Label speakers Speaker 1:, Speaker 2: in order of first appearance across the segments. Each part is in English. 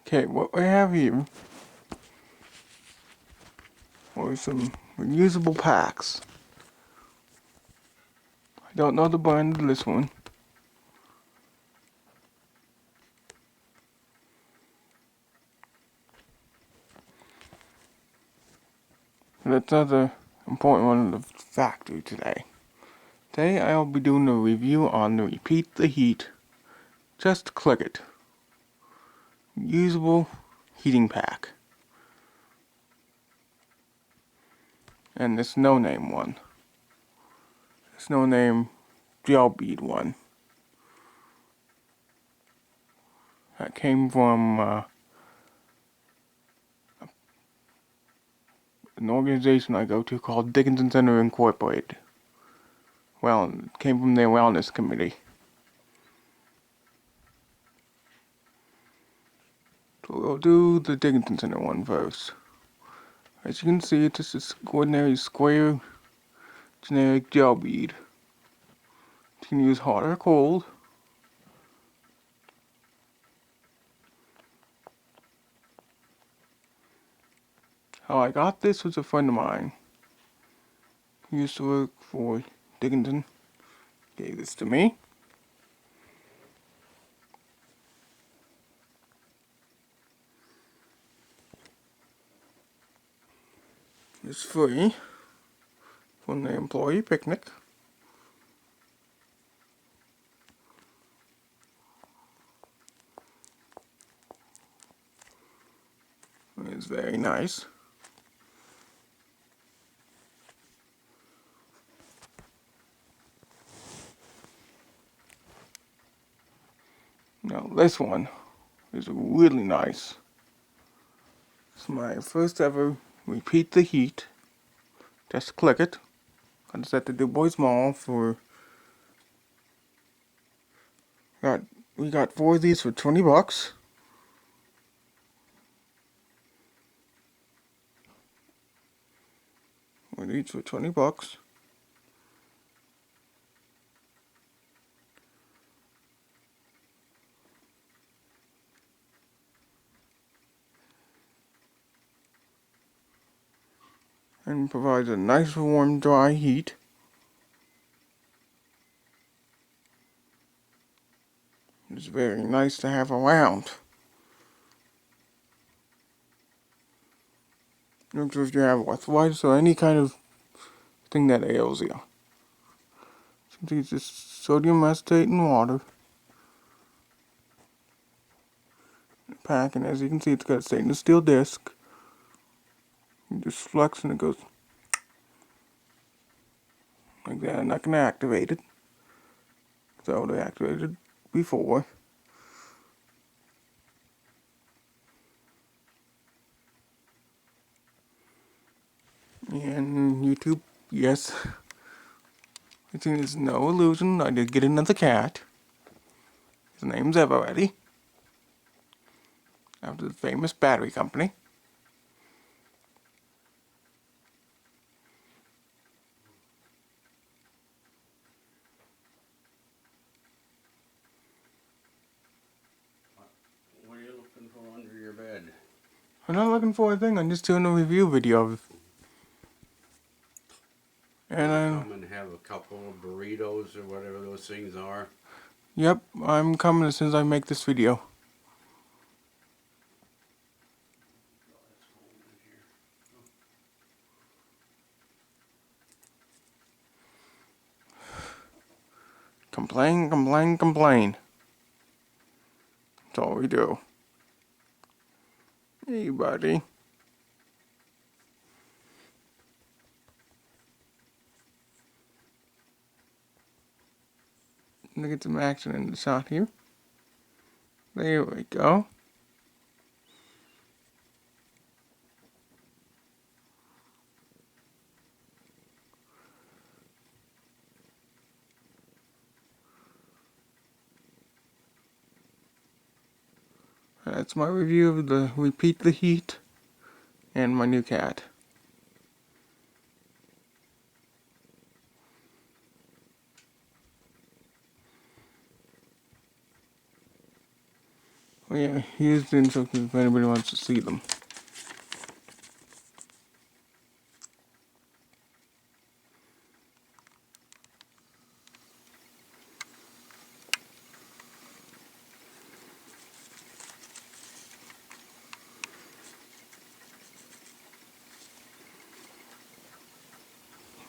Speaker 1: Okay, what we have here are some reusable packs. I don't know the brand of this one. That's another important one of the factory today. Today I'll be doing a review on the Repeat the Heat. Just click it. Reusable heating pack. And this no-name one. This no-name gel bead one. That came from an organization I go to called Dickinson Center Incorporated. Well, it came from their wellness committee. So we'll do the Dickinson Center one first. As you can see, it's just this ordinary square generic gel bead. You can use hot or cold. How I got this was a friend of mine. He used to work for Dickinson. Gave this to me. It's free from the employee picnic. It's very nice. Now this one is really nice. It's my first ever Repeat the Heat. Just click it. Got this at the Du Bois Mall for we got 4 of these for 20 bucks. One each for 20 bucks. And provides a nice warm dry heat. It's very nice to have around. Not sure if you have arthritis or any kind of thing that ails you. It's just sodium acetate and water. Pack, and as you can see, it's got a stainless steel disc. You just flex and it goes like that. I'm not going to activate it. It's already activated before. And YouTube, yes. I think it's no illusion. I did get another cat. His name's EVERREADY. After the famous battery company.
Speaker 2: What are you looking for under your bed?
Speaker 1: I'm not looking for a thing. I'm just doing a review video of it. And I'm
Speaker 2: come and have a couple of burritos or whatever those things are.
Speaker 1: Yep, I'm coming as soon as I make this video. Complain, complain, complain. That's all we do. Hey, buddy. Let me get some action in the shot here. There we go. That's my review of the Repeat the Heat and my new cat. Yeah, here's the instructions if anybody wants to see them.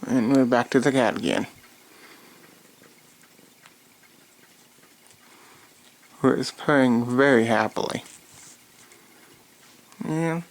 Speaker 1: And we're back to the cat again. Who is purring very happily. Yeah.